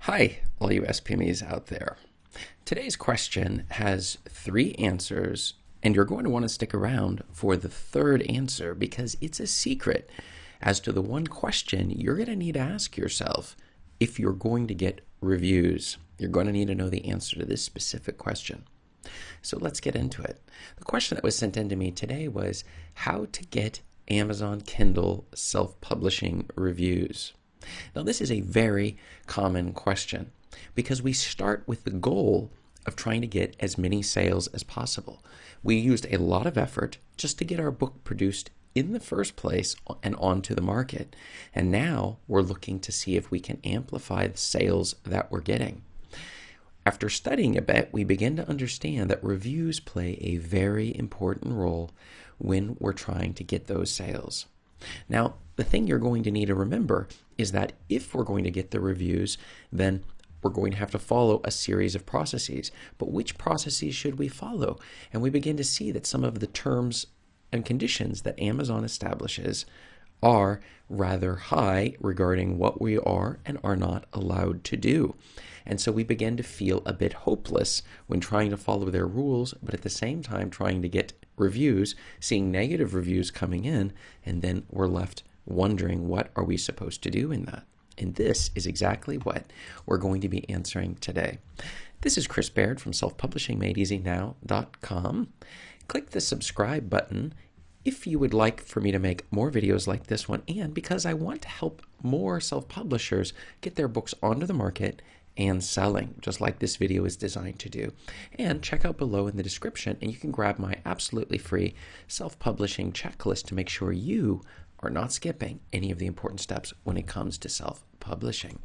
Hi, all you SPMEs out there. Today's question has 3 answers, and you're going to want to stick around for the third answer because it's a secret as to the one question you're going to need to ask yourself if you're going to get reviews. You're going to need to know the answer to this specific question. So let's get into it. The question that was sent in to me today was how to get Amazon Kindle self-publishing reviews. Now, this is a very common question because we start with the goal of trying to get as many sales as possible. We used a lot of effort just to get our book produced in the first place and onto the market. And now we're looking to see if we can amplify the sales that we're getting. After studying a bit, we begin to understand that reviews play a very important role when we're trying to get those sales. Now, the thing you're going to need to remember is that if we're going to get the reviews, then we're going to have to follow a series of processes. But which processes should we follow? And we begin to see that some of the terms and conditions that Amazon establishes are rather high regarding what we are and are not allowed to do. And so we begin to feel a bit hopeless when trying to follow their rules, but at the same time trying to get reviews, seeing negative reviews coming in, and then we're left wondering what are we supposed to do in that. And this is exactly what we're going to be answering today. This is Chris Baird from selfpublishingmadeeasynow.com. Click the subscribe button if you would like for me to make more videos like this one, and because I want to help more self-publishers get their books onto the market and selling, just like this video is designed to do. And check out below in the description, and you can grab my absolutely free self-publishing checklist to make sure you are not skipping any of the important steps when it comes to self-publishing.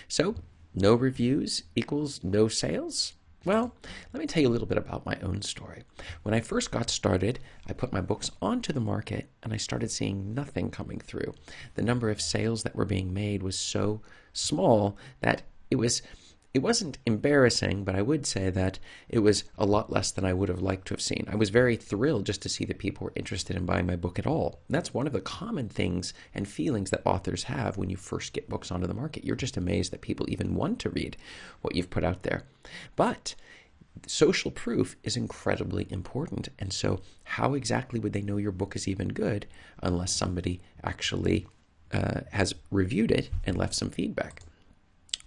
So, no reviews equals no sales? Well, let me tell you a little bit about my own story. When I first got started, I put my books onto the market and I started seeing nothing coming through. The number of sales that were being made was so small that it wasn't embarrassing, but I would say that it was a lot less than I would have liked to have seen. I was very thrilled just to see that people were interested in buying my book at all. That's one of the common things and feelings that authors have when you first get books onto the market. You're just amazed that people even want to read what you've put out there. But social proof is incredibly important. And so how exactly would they know your book is even good unless somebody actually has reviewed it and left some feedback?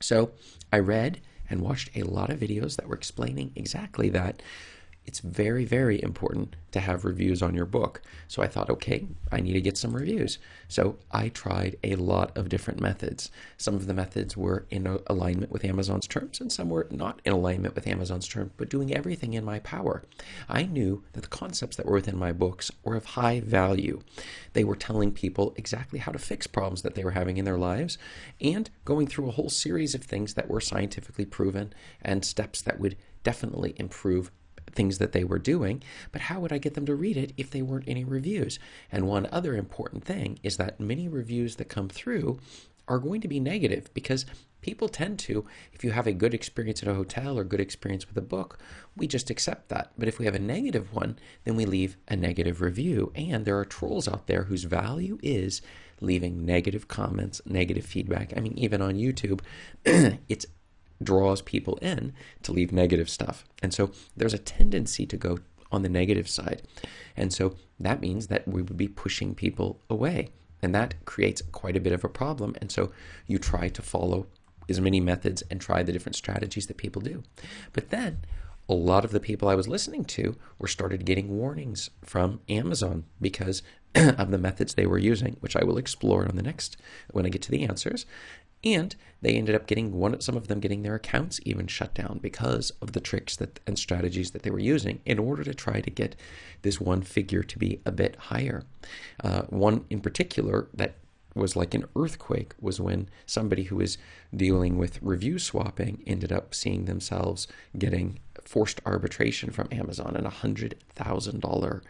So I read and watched a lot of videos that were explaining exactly that. It's very, very important to have reviews on your book. So I thought, okay, I need to get some reviews. So I tried a lot of different methods. Some of the methods were in alignment with Amazon's terms, and some were not in alignment with Amazon's terms, but doing everything in my power. I knew that the concepts that were within my books were of high value. They were telling people exactly how to fix problems that they were having in their lives and going through a whole series of things that were scientifically proven and steps that would definitely improve things that they were doing. But how would I get them to read it if they weren't any reviews? And one other important thing is that many reviews that come through are going to be negative because people tend to, if you have a good experience at a hotel or good experience with a book, we just accept that. But if we have a negative one, then we leave a negative review. And there are trolls out there whose value is leaving negative comments, negative feedback. I mean, even on YouTube, it's draws people in to leave negative stuff. And so there's a tendency to go on the negative side. And so that means that we would be pushing people away. And that creates quite a bit of a problem. And so you try to follow as many methods and try the different strategies that people do. But then a lot of the people I was listening to were started getting warnings from Amazon because of the methods they were using, which I will explore on the next when I get to the answers. And they ended up getting some of them getting their accounts even shut down because of the tricks and strategies that they were using in order to try to get this one figure to be a bit higher. One in particular that was like an earthquake was when somebody who was dealing with review swapping ended up seeing themselves getting forced arbitration from Amazon and $100,000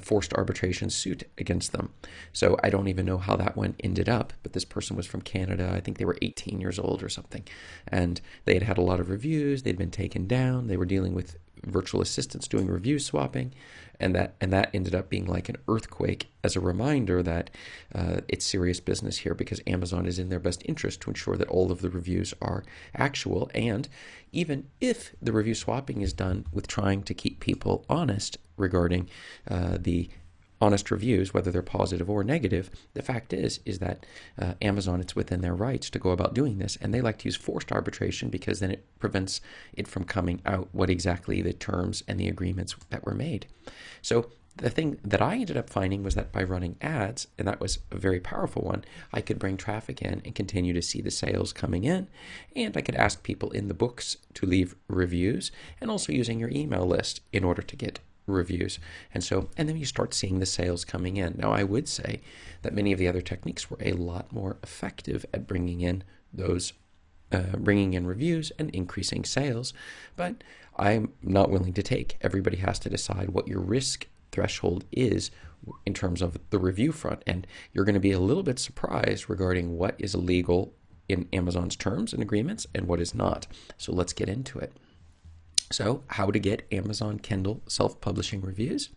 forced arbitration suit against them. So I don't even know how that one ended up, but this person was from Canada. I think they were 18 years old or something. And they had had a lot of reviews. They'd been taken down. They were dealing with virtual assistants doing review swapping, and that ended up being like an earthquake as a reminder that it's serious business here, because Amazon is in their best interest to ensure that all of the reviews are actual. And even if the review swapping is done with trying to keep people honest regarding the honest reviews, whether they're positive or negative, the fact is that Amazon, it's within their rights to go about doing this, and they like to use forced arbitration because then it prevents it from coming out what exactly the terms and the agreements that were made. So the thing that I ended up finding was that by running ads, and that was a very powerful one, I could bring traffic in and continue to see the sales coming in, and I could ask people in the books to leave reviews, and also using your email list in order to get reviews. And then you start seeing the sales coming in. Now, I would say that many of the other techniques were a lot more effective at bringing in reviews and increasing sales, but I'm not willing to take. Everybody has to decide what your risk threshold is in terms of the review front, and you're going to be a little bit surprised regarding what is illegal in Amazon's terms and agreements and what is not. So let's get into it. So, how to get Amazon Kindle self-publishing reviews?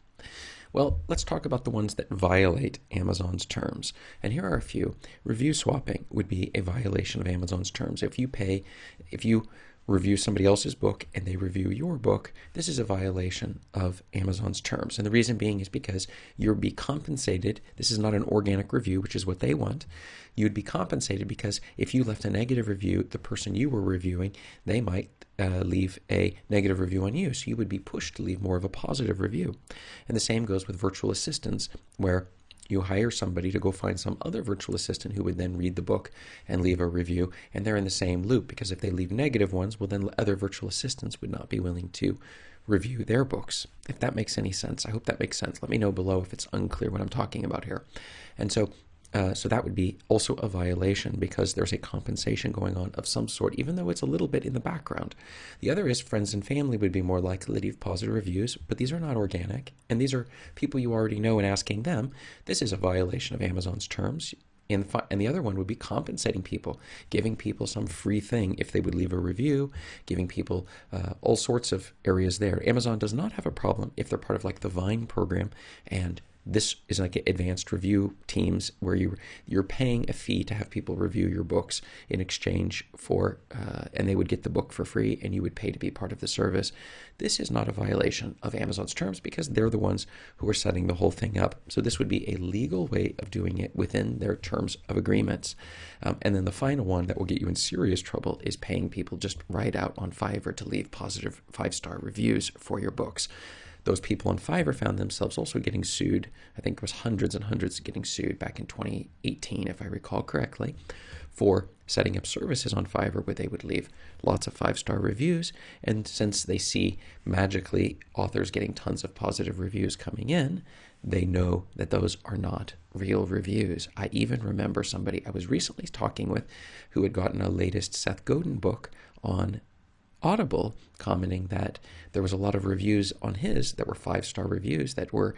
Well, let's talk about the ones that violate Amazon's terms. And here are a few. Review swapping would be a violation of Amazon's terms. If you review somebody else's book and they review your book, this is a violation of Amazon's terms. And the reason being is because you'll be compensated. This is not an organic review, which is what they want. You'd be compensated because if you left a negative review, the person you were reviewing, they might leave a negative review on you. So you would be pushed to leave more of a positive review. And the same goes with virtual assistants, where you hire somebody to go find some other virtual assistant who would then read the book and leave a review, and they're in the same loop, because if they leave negative ones, well, then other virtual assistants would not be willing to review their books. If that makes any sense. I hope that makes sense. Let me know below if it's unclear what I'm talking about here. And so that would be also a violation, because there's a compensation going on of some sort, even though it's a little bit in the background. The other is friends and family would be more likely to leave positive reviews, but these are not organic, and these are people you already know and asking them. This is a violation of Amazon's terms. And the other one would be compensating people, giving people some free thing if they would leave a review, giving people all sorts of areas there. Amazon does not have a problem if they're part of like the Vine program, and this is like advanced review teams where you're paying a fee to have people review your books in exchange for, and they would get the book for free, and you would pay to be part of the service. This is not a violation of Amazon's terms because they're the ones who are setting the whole thing up. So this would be a legal way of doing it within their terms of agreements. And then the final one that will get you in serious trouble is paying people just right out on Fiverr to leave positive 5-star reviews for your books. Those people on Fiverr found themselves also getting sued. I think it was hundreds and hundreds getting sued back in 2018, if I recall correctly, for setting up services on Fiverr where they would leave lots of 5-star reviews. And since they see magically authors getting tons of positive reviews coming in, they know that those are not real reviews. I even remember somebody I was recently talking with who had gotten a latest Seth Godin book on Audible, commenting that there was a lot of reviews on his that were 5-star reviews that were,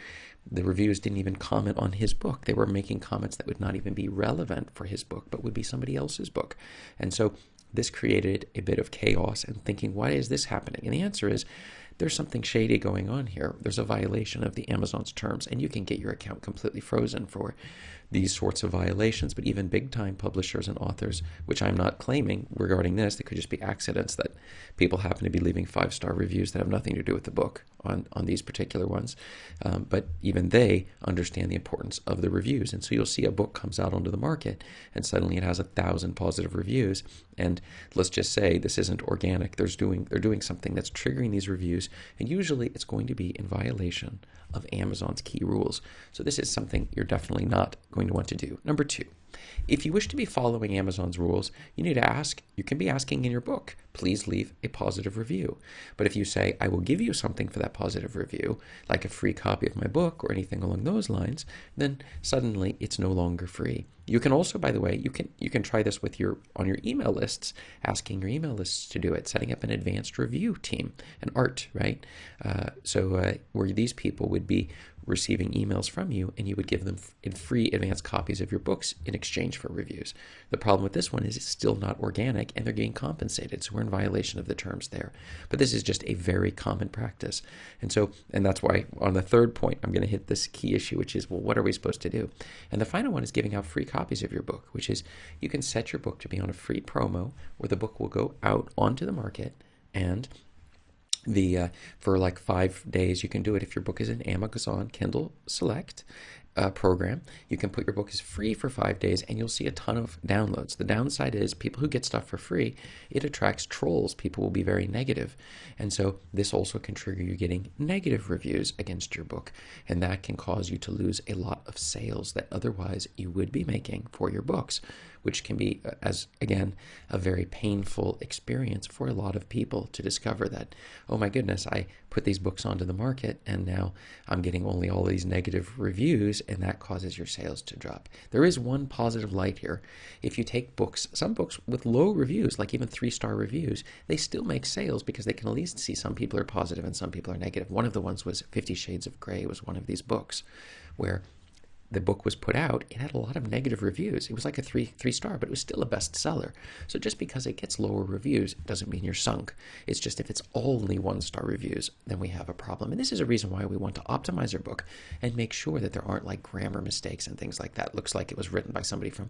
the reviews didn't even comment on his book. They were making comments that would not even be relevant for his book, but would be somebody else's book. And so this created a bit of chaos and thinking, why is this happening? And the answer is, there's something shady going on here. There's a violation of the Amazon's terms, and you can get your account completely frozen for these sorts of violations. But even big-time publishers and authors, which I'm not claiming regarding this, they could just be accidents that people happen to be leaving 5-star reviews that have nothing to do with the book on these particular ones. But even they understand the importance of the reviews. And so you'll see a book comes out onto the market, and suddenly it has 1,000 positive reviews. And let's just say this isn't organic. They're doing something that's triggering these reviews, and usually it's going to be in violation of Amazon's key rules. So this is something you're definitely not going to want to do. Number 2, if you wish to be following Amazon's rules, you need to ask, you can be asking in your book, please leave a positive review. But if you say, I will give you something for that positive review, like a free copy of my book or anything along those lines, then suddenly it's no longer free. You can also, by the way, you can try this with on your email lists, asking your email lists to do it, setting up an advanced review team, an art, right? Where these people would be receiving emails from you, and you would give them free advanced copies of your books in exchange for reviews. The problem with this one is it's still not organic, and they're getting compensated, so we're in violation of the terms there. But this is just a very common practice. And that's why on the third point, I'm going to hit this key issue, which is, well, what are we supposed to do? And the final one is giving out free copies of your book, which is you can set your book to be on a free promo where the book will go out onto the market, and for like 5 days you can do it. If your book is an Amazon Kindle Select program, you can put your book as free for 5 days, and you'll see a ton of downloads. The downside is people who get stuff for free, it attracts trolls. People will be very negative, and so this also can trigger you getting negative reviews against your book, and that can cause you to lose a lot of sales that otherwise you would be making for your books, which can be, as again, a very painful experience for a lot of people to discover that, oh my goodness, I put these books onto the market and now I'm getting only all these negative reviews, and that causes your sales to drop. There is one positive light here. If you take books, some books with low reviews, like even 3-star reviews, they still make sales because they can at least see some people are positive and some people are negative. One of the ones was 50 Shades of Grey, was one of these books where the book was put out, it had a lot of negative reviews. It was like a three-star, but it was still a bestseller. So just because it gets lower reviews doesn't mean you're sunk. It's just if it's only 1-star reviews, then we have a problem. And this is a reason why we want to optimize our book and make sure that there aren't like grammar mistakes and things like that. It looks like it was written by somebody from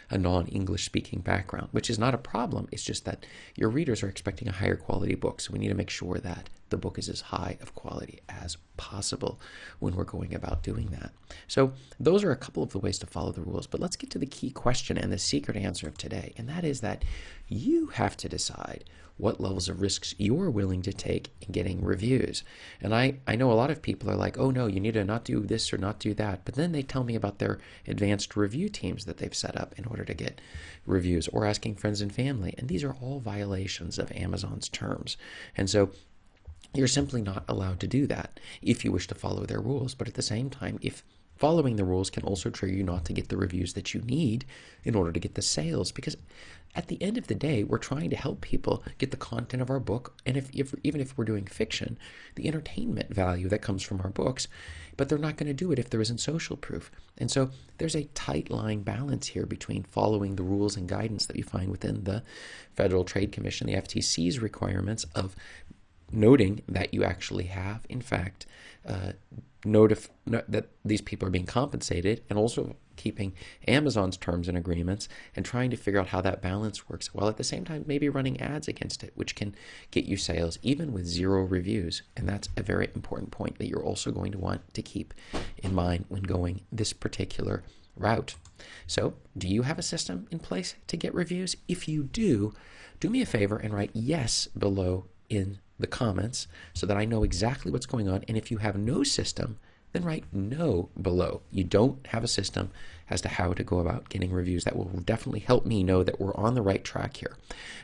a non-English speaking background, which is not a problem. It's just that your readers are expecting a higher quality book. So we need to make sure that the book is as high of quality as possible when we're going about doing that. So those are a couple of the ways to follow the rules, but let's get to the key question and the secret answer of today, and that is that you have to decide what levels of risks you're willing to take in getting reviews. And I know a lot of people are like, oh no, you need to not do this or not do that, but then they tell me about their advanced review teams that they've set up in order to get reviews, or asking friends and family, and these are all violations of Amazon's terms. And so you're simply not allowed to do that if you wish to follow their rules. But at the same time, if following the rules can also trigger you not to get the reviews that you need in order to get the sales, because at the end of the day, we're trying to help people get the content of our book, and even if we're doing fiction, the entertainment value that comes from our books, but they're not going to do it if there isn't social proof. And so there's a tight line balance here between following the rules and guidance that you find within the Federal Trade Commission, the FTC's requirements of noting that you actually have, in fact, that these people are being compensated, and also keeping Amazon's terms and agreements and trying to figure out how that balance works, while at the same time maybe running ads against it, which can get you sales even with 0 reviews. And that's a very important point that you're also going to want to keep in mind when going this particular route. So, do you have a system in place to get reviews? If you do me a favor and write yes below in the comments so that I know exactly what's going on. And if you have no system, then write no below. You don't have a system as to how to go about getting reviews. That will definitely help me know that we're on the right track here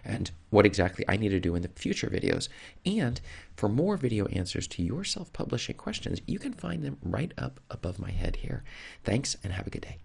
and what exactly I need to do in the future videos. And for more video answers to your self-publishing questions, you can find them right up above my head here. Thanks, and have a good day.